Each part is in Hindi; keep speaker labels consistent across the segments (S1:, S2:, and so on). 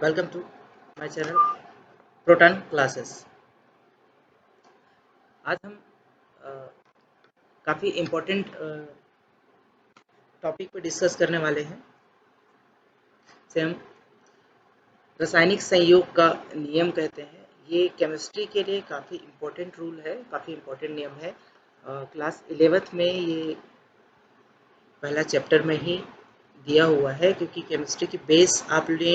S1: Welcome to my channel Proton classes. आज हम काफ़ी इम्पोर्टेंट टॉपिक पर डिस्कस करने वाले हैं। से हम रासायनिक संयोग का नियम कहते हैं। ये केमिस्ट्री के लिए काफ़ी इम्पोर्टेंट रूल है, काफ़ी इम्पोर्टेंट नियम है। क्लास 11th में ये पहला चैप्टर में ही दिया हुआ है, क्योंकि केमिस्ट्री की बेस आपने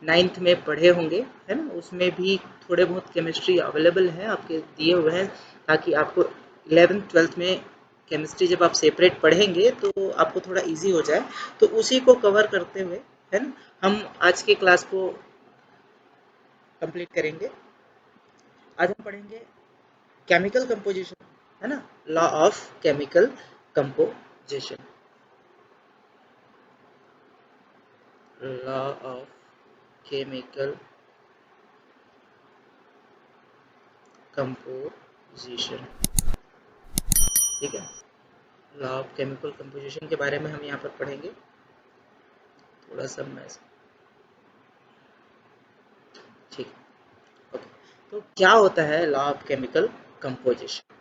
S1: 9th में पढ़े होंगे, है ना। उसमें भी थोड़े बहुत केमिस्ट्री अवेलेबल है, आपके दिए हुए हैं, ताकि आपको 11th 12th में केमिस्ट्री जब आप सेपरेट पढ़ेंगे तो आपको थोड़ा इजी हो जाए। तो उसी को कवर करते हुए, है ना, हम आज के क्लास को कंप्लीट करेंगे। आज हम पढ़ेंगे केमिकल कंपोजिशन, है ना, law of chemical composition, law of chemical composition. ठीक है, लॉ ऑफ केमिकल कंपोजिशन के बारे में हम यहाँ पर पढ़ेंगे। थोड़ा सा मैं ठीक है, ओके। तो क्या होता है लॉ ऑफ केमिकल कंपोजिशन?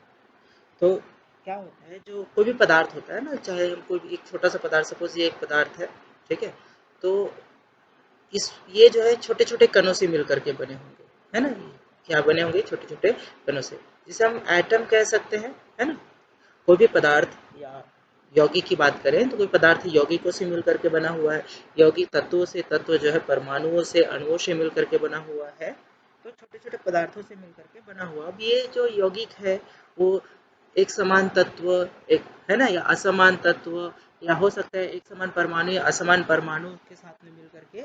S1: तो क्या होता है, जो कोई भी पदार्थ होता है ना, चाहे हम कोई भी एक छोटा सा पदार्थ, सपोज ये एक पदार्थ है, ठीक है, तो ये जो है छोटे छोटे कणों से मिल करके बने होंगे, है ना। क्या बने होंगे? छोटे छोटे कणों से, जिसे हम एटम कह सकते हैं, है ना। कोई भी पदार्थ या यौगिक की बात करें तो कोई पदार्थ यौगिकों से मिल करके बना हुआ है। यौगिक तत्वों से, तत्व जो है परमाणुओं से, अणुओं से मिल करके बना हुआ है। तो छोटे छोटे पदार्थों से मिल करके बना हुआ। अब ये जो यौगिक है वो एक समान तत्व, एक, है ना, या असमान तत्व, या हो सकता है एक समान परमाणु या असमान परमाणु के साथ में मिल करके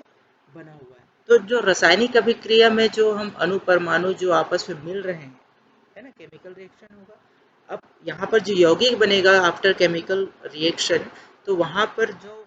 S1: बना हुआ है। तो जो रासायनिक अभिक्रिया में जो हम अणु परमाणु जो आपस में मिल रहे हैं, है ना, केमिकल रिएक्शन होगा। अब यहाँ पर जो यौगिक बनेगा आफ्टर केमिकल रिएक्शन, तो वहां पर जो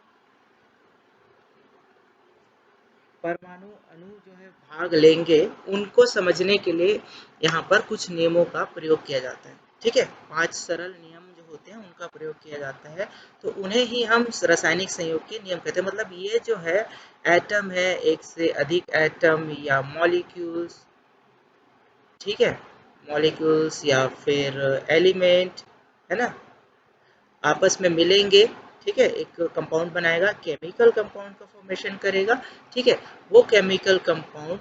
S1: परमाणु अणु जो है भाग लेंगे, उनको समझने के लिए यहाँ पर कुछ नियमों का प्रयोग किया जाता है। ठीक है, 5 सरल नियम जो होते हैं उनका प्रयोग किया जाता है। तो उन्हें ही हम रासायनिक संयोग के नियम कहते हैं। मतलब ये जो है एटम है, एक से अधिक एटम या मॉलिक्यूल्स, ठीक है, मॉलिक्यूल्स या फिर एलिमेंट, है ना, आपस में मिलेंगे, ठीक है, एक कंपाउंड बनाएगा, केमिकल कंपाउंड का फॉर्मेशन करेगा। ठीक है, वो केमिकल कंपाउंड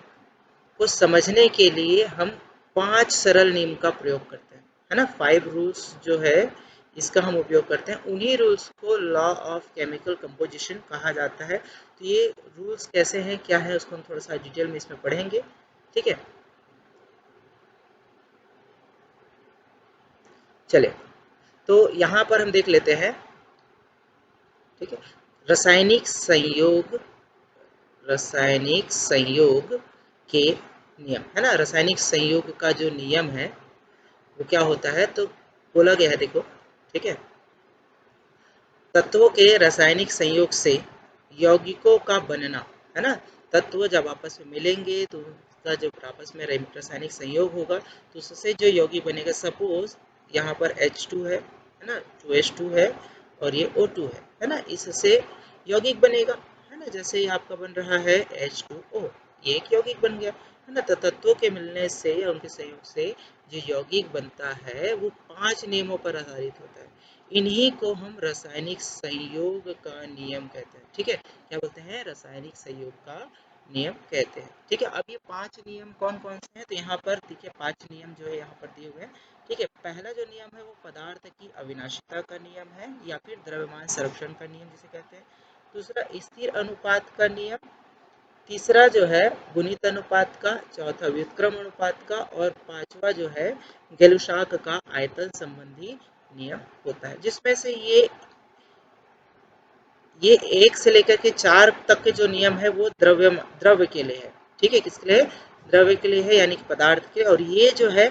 S1: को समझने के लिए हम 5 सरल नियम का प्रयोग करते हैं, है ना। 5 रूल्स जो है इसका हम उपयोग करते हैं। उन्हीं रूल्स को लॉ ऑफ केमिकल कंपोजिशन कहा जाता है। तो ये रूल्स कैसे हैं, क्या है, उसको हम थोड़ा सा डिटेल में इसमें पढ़ेंगे। ठीक है, चले, तो यहाँ पर हम देख लेते हैं। ठीक है, रासायनिक संयोग, रासायनिक संयोग के नियम, है ना। रासायनिक संयोग का जो नियम है वो क्या होता है, तो बोला गया है, देखो, ठीक है, तत्वों के रासायनिक संयोग से यौगिकों का बनना, है ना। तत्व जब आपस में मिलेंगे तो उसका जब आपस में रासायनिक संयोग होगा तो उससे जो यौगिक बनेगा, सपोज यहाँ पर H2 है ना, 2H2 है, और ये O2 है ना, इससे यौगिक बनेगा, है ना। जैसे ही आपका बन रहा है H2O, ये एक यौगिक बन गया, है ना। तो तत्वों के मिलने से या उनके संयोग से जो यौगिक बनता है वो 5 नियमों पर आधारित होता है। इन्हीं को हम रासायनिक संयोग का नियम कहते हैं। ठीक है, क्या बोलते हैं? रासायनिक संयोग का नियम कहते हैं। ठीक है, अब ये 5 नियम कौन कौन से हैं, तो यहाँ पर देखिए 5 नियम जो है यहाँ पर दिए हुए हैं। ठीक है, पहला जो नियम है वो पदार्थ की अविनाशिता का नियम है, या फिर द्रव्यमान संरक्षण का नियम जिसे कहते हैं। दूसरा स्थिर अनुपात का नियम। तीसरा जो है गुणित अनुपात का। चौथा व्युत्क्रम अनुपात का। और पांचवा जो है गेलुशाक का आयतन संबंधी नियम होता है, जिसमें से ये 1 से लेकर के 4 तक के जो नियम है वो द्रव्य के लिए है। ठीक है, किसके लिए? द्रव्य के लिए है, यानी कि पदार्थ के। और ये जो है,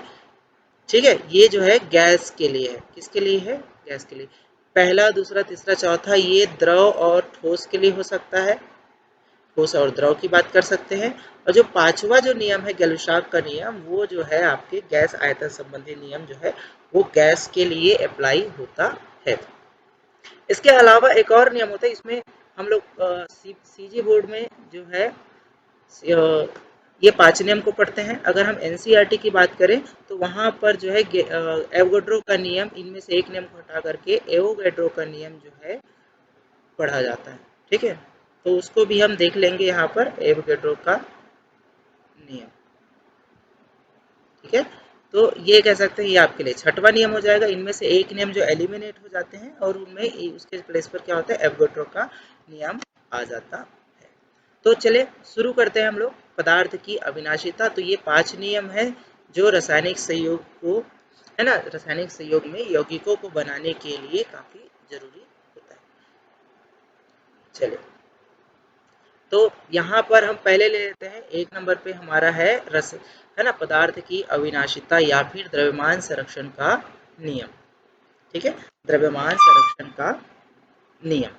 S1: ठीक है, ये जो है गैस के लिए है। किसके लिए है? गैस के लिए। पहला, दूसरा, तीसरा, चौथा ये द्रव और ठोस के लिए हो सकता है, ठोस और द्रव की बात कर सकते हैं। और जो पांचवा जो नियम है गेलुशाक का नियम, वो जो है आपके गैस आयतन संबंधी नियम जो है वो गैस के लिए अप्लाई होता है। इसके अलावा एक और नियम होता है, इसमें हम लोग सीजी बोर्ड में जो है ये 5 नियम को पढ़ते हैं। अगर हम एनसीईआरटी की बात करें तो वहाँ पर जो है एवोगैड्रो का नियम, इनमें से एक नियम को हटा करके एवोगैड्रो का नियम जो है पढ़ा जाता है। ठीक है, तो उसको भी हम देख लेंगे यहाँ पर, एवोगैड्रो का नियम। ठीक है, तो ये कह सकते हैं ये आपके लिए छठवां नियम हो जाएगा। इनमें से एक नियम जो एलिमिनेट हो जाते हैं और उनमें उसके प्लेस पर क्या होता है, एवोगैड्रो का नियम आ जाता है। तो चले शुरू करते हैं हम लोग पदार्थ की अविनाशिता। तो ये 5 नियम है जो रासायनिक संयोग को, है ना, रासायनिक संयोग में यौगिकों को बनाने के लिए काफी जरूरी होता है। चले, तो यहाँ पर हम पहले ले लेते हैं, एक नंबर पे हमारा है रस, है ना, पदार्थ की अविनाशिता या फिर द्रव्यमान संरक्षण का नियम। ठीक है, द्रव्यमान संरक्षण का नियम।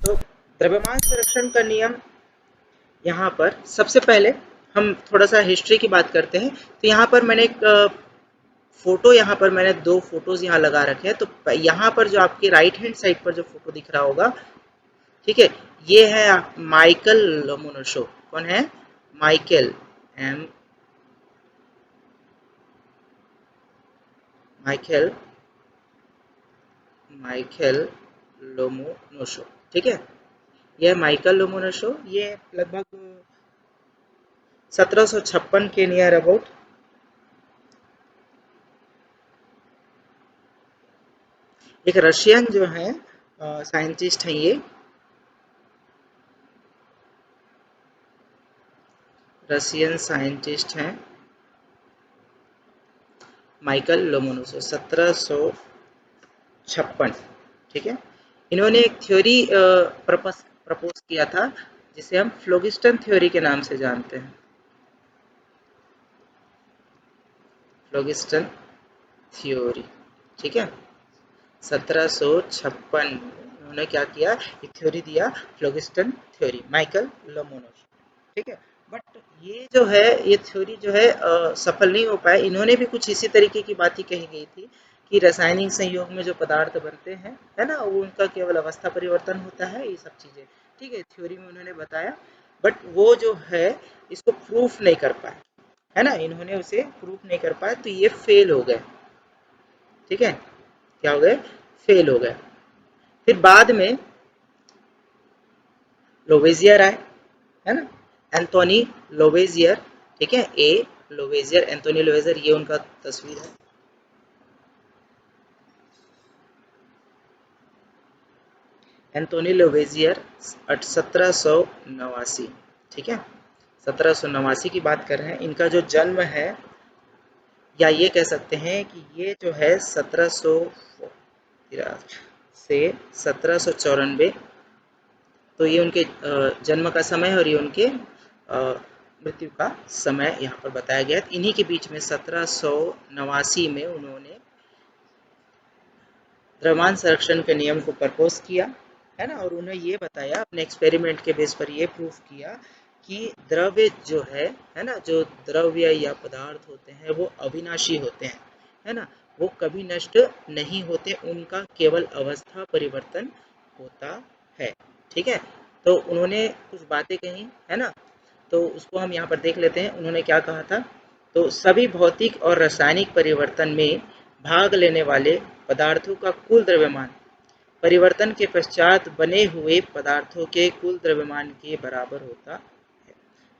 S1: तो द्रव्यमान संरक्षण का नियम, यहाँ पर सबसे पहले हम थोड़ा सा हिस्ट्री की बात करते हैं। तो यहाँ पर मैंने एक फोटो, यहाँ पर मैंने 2 फोटोज यहाँ लगा रखे हैं। तो यहाँ पर जो आपकी राइट हैंड साइड पर जो फोटो दिख रहा होगा, ठीक है, ये है माइकल लोमोनोसोव। कौन है? Michael, M Michael Michael Lomonosov. ठीक है, यह माइकल लोमोनोसोव, ये लगभग 1756 के नियर अबाउट एक रशियन जो है साइंटिस्ट हैं। ये रशियन साइंटिस्ट हैं माइकल लोमोनोसोव, 1756। ठीक है, इन्होंने एक थ्योरी प्रपोज किया था जिसे हम फ्लोगिस्टन थ्योरी के नाम से जानते हैं। फ्लोगिस्टन थ्योरी, ठीक है, 1756 उन्होंने क्या किया, एक थ्योरी दिया, फ्लोगिस्टन थ्योरी, माइकल लोमोनोसोव। ठीक है, बट ये जो है, ये थ्योरी जो है सफल नहीं हो पाया। इन्होंने भी कुछ इसी तरीके की बात ही कही गई थी कि रासायनिक संयोग में जो पदार्थ बनते हैं, है ना, वो उनका केवल अवस्था परिवर्तन होता है, ये सब चीजें, ठीक है, थ्योरी में उन्होंने बताया। बट वो जो है इसको प्रूफ नहीं कर पाए, है ना, इन्होंने उसे प्रूफ नहीं कर पाया, तो ये फेल हो गए। ठीक है, क्या हो गए? फेल हो गए। फिर बाद में लोवेजियर आए, है ना, एंथोनी लोवेजियर। ठीक है, ए लोवेजियर, एंथोनी लोवेजियर, ये उनका तस्वीर है। एंथोनी लोवेजियर 1789। ठीक है, 1789 की बात कर रहे हैं। इनका जो जन्म है, या ये कह सकते हैं कि ये जो है 1700 से 1794, तो ये उनके जन्म का समय है और ये उनके मृत्यु का समय यहाँ पर बताया गया है। इन्हीं के बीच में 1789 में उन्होंने द्रव्यमान संरक्षण के नियम को प्रपोज किया, है ना, और उन्हें ये बताया, अपने एक्सपेरिमेंट के बेस पर ये प्रूफ किया कि द्रव्य जो है ना, जो द्रव्य या पदार्थ होते हैं वो अविनाशी होते हैं, है ना, वो कभी नष्ट नहीं होते, उनका केवल अवस्था परिवर्तन होता है। ठीक है, तो उन्होंने कुछ बातें कही, है ना, तो उसको हम यहाँ पर देख लेते हैं। उन्होंने क्या कहा था, तो सभी भौतिक और रासायनिक परिवर्तन में भाग लेने वाले पदार्थों का कुल द्रव्यमान परिवर्तन के पश्चात बने हुए पदार्थों के कुल द्रव्यमान के बराबर होता है।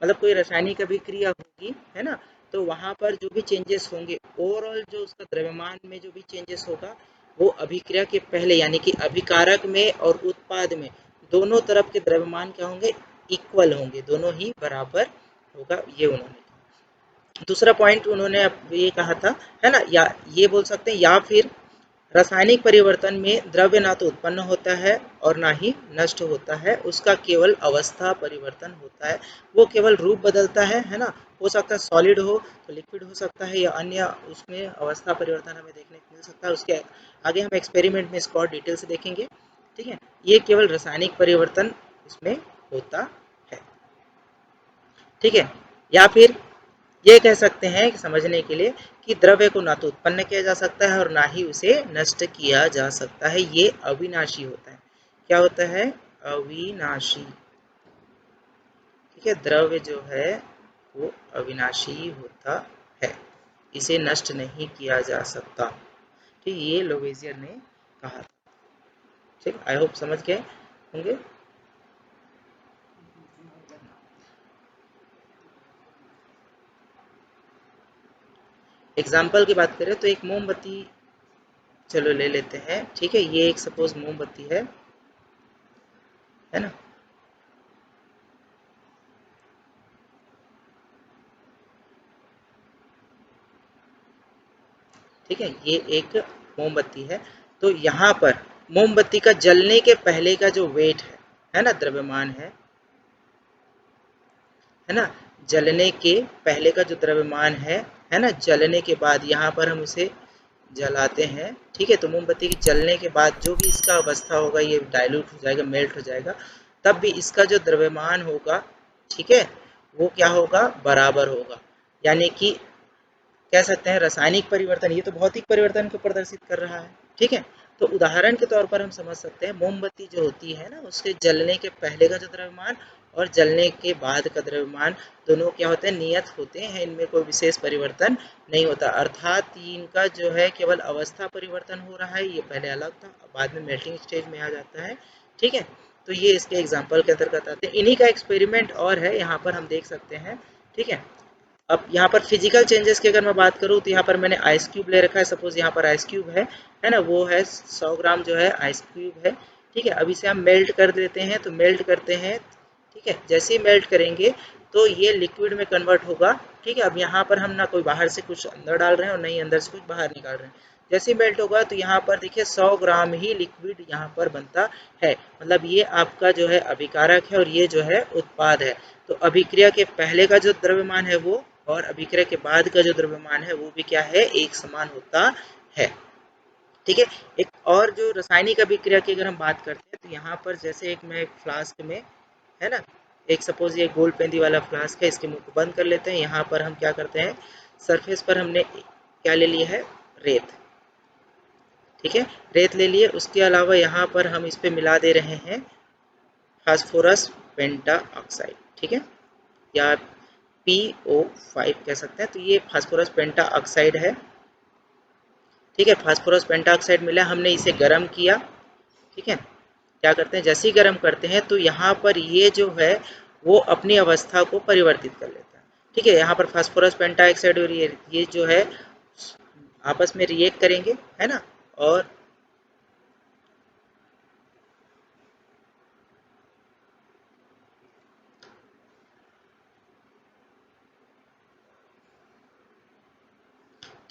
S1: मतलब कोई रासायनिक अभिक्रिया होगी, है ना, तो वहां पर जो भी चेंजेस होंगे, ओवरऑल जो उसका द्रव्यमान में जो भी चेंजेस होगा, वो अभिक्रिया के पहले, यानी कि अभिकारक में और उत्पाद में दोनों तरफ के द्रव्यमान क्या होंगे, इक्वल होंगे, दोनों ही बराबर होगा, ये उन्होंने कहा। दूसरा पॉइंट उन्होंने ये कहा था, है ना, या ये बोल सकते हैं, या फिर रासायनिक परिवर्तन में द्रव्य ना तो उत्पन्न होता है और ना ही नष्ट होता है, उसका केवल अवस्था परिवर्तन होता है, वो केवल रूप बदलता है ना, हो सकता है सॉलिड हो तो लिक्विड हो सकता है, या अन्य उसमें अवस्था परिवर्तन हमें देखने को मिल सकता है। उसके आगे हम एक्सपेरिमेंट में इसको और डिटेल से देखेंगे। ठीक है, ये केवल रासायनिक परिवर्तन इसमें होता है। ठीक है, या फिर ये कह सकते हैं कि समझने के लिए कि द्रव्य को ना तो उत्पन्न किया जा सकता है और ना ही उसे नष्ट किया जा सकता है, ये अविनाशी होता है। क्या होता है? अविनाशी। ठीक है, द्रव्य जो है वो अविनाशी होता है, इसे नष्ट नहीं किया जा सकता। ठीक, ये लोवेसियर ने कहा। ठीक, आई होप समझ गए होंगे। एग्जाम्पल की बात करें तो एक मोमबत्ती चलो ले लेते हैं। ठीक है, ये एक सपोज मोमबत्ती है ना। ठीक है, ये एक मोमबत्ती है। तो यहाँ पर मोमबत्ती का जलने के पहले का जो वेट है ना, द्रव्यमान है ना, जलने के पहले का जो द्रव्यमान है ना, जलने के बाद यहाँ पर हम उसे जलाते हैं। ठीक है, तो मोमबत्ती की जलने के बाद जो भी इसका अवस्था होगा ये डाइल्यूट हो जाएगा, मेल्ट हो जाएगा, तब भी इसका जो द्रव्यमान होगा, ठीक है, वो क्या होगा? बराबर होगा। यानी कि कह सकते हैं रासायनिक परिवर्तन, ये तो भौतिक परिवर्तन को प्रदर्शित कर रहा है। ठीक है, तो उदाहरण के तौर पर हम समझ सकते हैं मोमबत्ती जो होती है ना, उसके जलने के पहले का जो द्रव्यमान और जलने के बाद का द्रव्यमान दोनों क्या होते हैं? नियत होते हैं, इनमें कोई विशेष परिवर्तन नहीं होता। अर्थात इनका जो है केवल अवस्था परिवर्तन हो रहा है, ये पहले अलग था, बाद में मेल्टिंग स्टेज में आ जाता है। ठीक है, तो ये इसके एग्जाम्पल के अंतर्गत आते हैं। इन्हीं का एक्सपेरिमेंट और है, यहाँ पर हम देख सकते हैं। ठीक है, अब यहाँ पर फिजिकल चेंजेस की अगर मैं बात करूँ तो यहाँ पर मैंने आइस क्यूब ले रखा है। सपोज यहाँ पर आइस क्यूब है ना, वो है 100 ग्राम जो है आइस क्यूब है। ठीक है, अब इसे हम मेल्ट कर देते हैं, तो मेल्ट करते हैं। ठीक है, जैसे ही मेल्ट करेंगे तो ये लिक्विड में कन्वर्ट होगा। ठीक है, अब यहाँ पर हम ना कोई बाहर से कुछ अंदर डाल रहे हैं और नहीं अंदर से कुछ बाहर निकाल रहे हैं। जैसे ही मेल्ट होगा तो यहाँ पर देखिए 100 ग्राम ही लिक्विड यहाँ पर बनता है। मतलब ये आपका जो है अभिकारक है और ये जो है उत्पाद है। तो अभिक्रिया के पहले का जो द्रव्यमान है वो और अभिक्रिया के बाद का जो द्रव्यमान है वो भी क्या है? एक समान होता है। ठीक है, एक और जो रासायनिक अभिक्रिया की अगर हम बात करते हैं तो यहाँ पर जैसे एक मैं फ्लास्क में है ना, एक सपोज ये गोल पेंदी वाला फ्लास्क है, इसके मुंह को बंद कर लेते हैं। यहाँ पर हम क्या करते हैं? सरफेस पर हमने क्या ले लिया है? रेत। ठीक है, रेत ले लिए। उसके अलावा यहाँ पर हम इस पे मिला दे रहे हैं फास्फोरस पेंटा ऑक्साइड। ठीक है, या PO5 कह सकते हैं। तो ये फास्फोरस पेंटा ऑक्साइड है। ठीक है, फास्फोरस पेंटा ऑक्साइड मिला, हमने इसे गर्म किया। ठीक है, क्या करते हैं? जैसे ही गर्म करते हैं तो यहाँ पर ये जो है वो अपनी अवस्था को परिवर्तित कर लेता है। ठीक है, यहाँ पर फास्फोरस पेंटा ऑक्साइड और ये जो है आपस में रिएक्ट करेंगे, है ना। और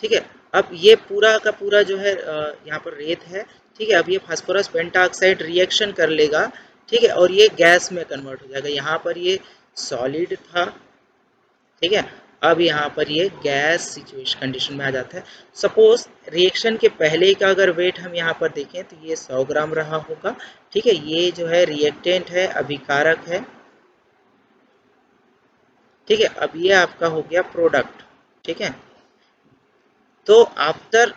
S1: ठीक है, अब ये पूरा का पूरा जो है यहाँ पर रेत है। ठीक है, अब ये फास्फोरस पेंटाऑक्साइड रिएक्शन कर लेगा। ठीक है, और ये गैस में कन्वर्ट हो जाएगा। यहाँ पर ये सॉलिड था। ठीक है, अब यहाँ पर ये गैस सिचुएशन कंडीशन में आ जाता है। सपोज रिएक्शन के पहले का अगर वेट हम यहाँ पर देखें तो ये 100 ग्राम रहा होगा। ठीक है, ये जो है रिएक्टेंट है, अभिकारक है। ठीक है, अब ये आपका हो गया प्रोडक्ट। ठीक है, तो आफ्टर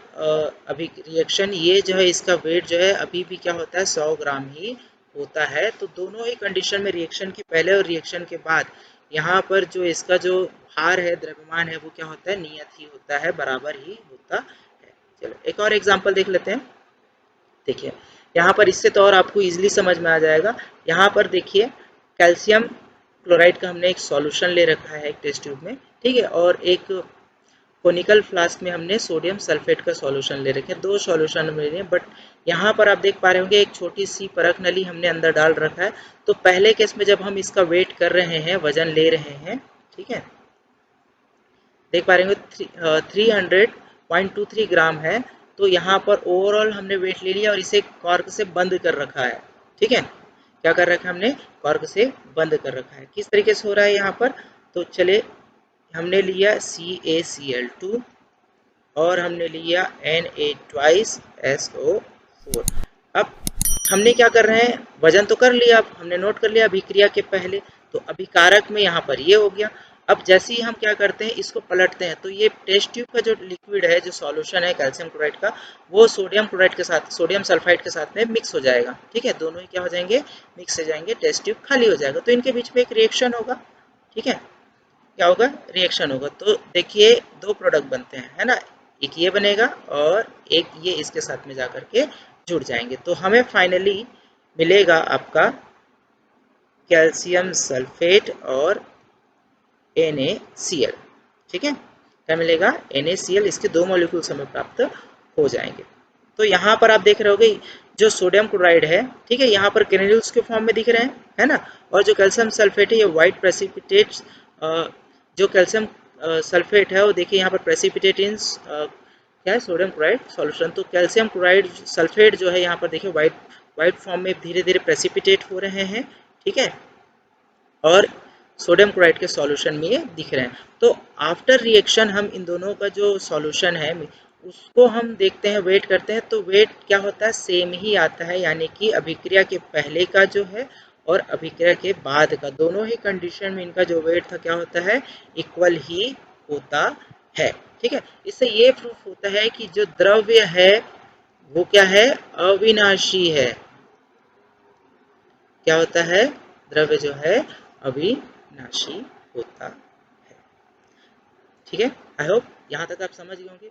S1: अभी रिएक्शन ये जो है इसका वेट जो है अभी भी क्या होता है? 100 ग्राम ही होता है। तो दोनों ही कंडीशन में, रिएक्शन के पहले और रिएक्शन के बाद, यहाँ पर जो इसका जो भार है, द्रव्यमान है, वो क्या होता है? नियत ही होता है, बराबर ही होता है। चलो एक और एग्जांपल देख लेते हैं। देखिए यहाँ पर, इससे तो और आपको इजीली समझ में आ जाएगा। यहाँ पर देखिए कैल्शियम क्लोराइड का हमने एक सॉल्यूशन ले रखा है एक टेस्ट ट्यूब में। ठीक है, और एक कोनिकल फ्लास्क में हमने सोडियम सल्फेट का सॉल्यूशन ले रखे हैं। दो सॉल्यूशन ले रहे हैं, बट यहाँ पर आप देख पा रहे होंगे एक छोटी सी परख नली हमने अंदर डाल रखा है। तो पहले केस में जब हम इसका वेट कर रहे हैं, वजन ले रहे हैं, ठीक है, देख पा रहे होंगे 300.23 ग्राम है। तो यहाँ पर ओवरऑल हमने वेट ले लिया और इसे कॉर्क से बंद कर रखा है। ठीक है, क्या कर रखा है? हमने कॉर्क से बंद कर रखा है। किस तरीके से हो रहा है यहाँ पर? तो चले, हमने लिया CaCl2 और हमने लिया Na2SO4। अब हमने क्या कर रहे हैं? वजन तो कर लिया, अब हमने नोट कर लिया अभिक्रिया के पहले। तो अभिकारक में यहाँ पर ये हो गया। अब जैसे ही हम क्या करते हैं, इसको पलटते हैं, तो ये टेस्ट ट्यूब का जो लिक्विड है, जो सॉल्यूशन है कैल्शियम क्लोराइड का, वो सोडियम क्लोराइड के साथ, सोडियम सल्फाइड के साथ में मिक्स हो जाएगा। ठीक है, दोनों ही क्या हो जाएंगे, मिक्स हो जाएंगे, टेस्ट ट्यूब खाली हो जाएगा। तो इनके बीच में एक रिएक्शन होगा। ठीक है, क्या होगा, रिएक्शन होगा। तो देखिए दो प्रोडक्ट बनते हैं, है ना, एक ये बनेगा और एक ये इसके साथ में जाकर के जुड़ जाएंगे। तो हमें फाइनली मिलेगा आपका कैल्शियम सल्फेट और NaCl। ठीक है, क्या मिलेगा, NaCl, इसके दो मॉलिक्यूल्स हमें प्राप्त हो जाएंगे। तो यहाँ पर आप देख रहे होगे जो सोडियम क्लोराइड है, ठीक है, यहाँ पर ग्रेन्यूल्स के फॉर्म में दिख रहे हैं, है ना, और जो कैल्शियम सल्फेट है ये व्हाइट प्रेसिपिटेट्स, जो कैल्शियम सल्फेट है वो देखिए यहाँ पर प्रेसिपिटेट इन क्या है, सोडियम क्लोराइड सॉल्यूशन। तो कैल्शियम क्लोराइड सल्फेट जो है यहाँ पर देखिए व्हाइट व्हाइट फॉर्म में धीरे धीरे प्रेसिपिटेट हो रहे हैं। ठीक है, और सोडियम क्लोराइड के सॉल्यूशन में ये दिख रहे हैं। तो आफ्टर रिएक्शन हम इन दोनों का जो सॉल्यूशन है उसको हम देखते हैं, वेट करते हैं, तो वेट क्या होता है, सेम ही आता है, यानी कि अभिक्रिया के पहले का जो है और अभिक्रिया के बाद का, दोनों ही कंडीशन में इनका जो वेट था क्या होता है, इक्वल ही होता है। ठीक है, इससे ये प्रूफ होता है कि जो द्रव्य है वो क्या है, अविनाशी है। क्या होता है, द्रव्य जो है अविनाशी होता है। ठीक है, आई होप यहाँ तक आप समझ गए होंगे।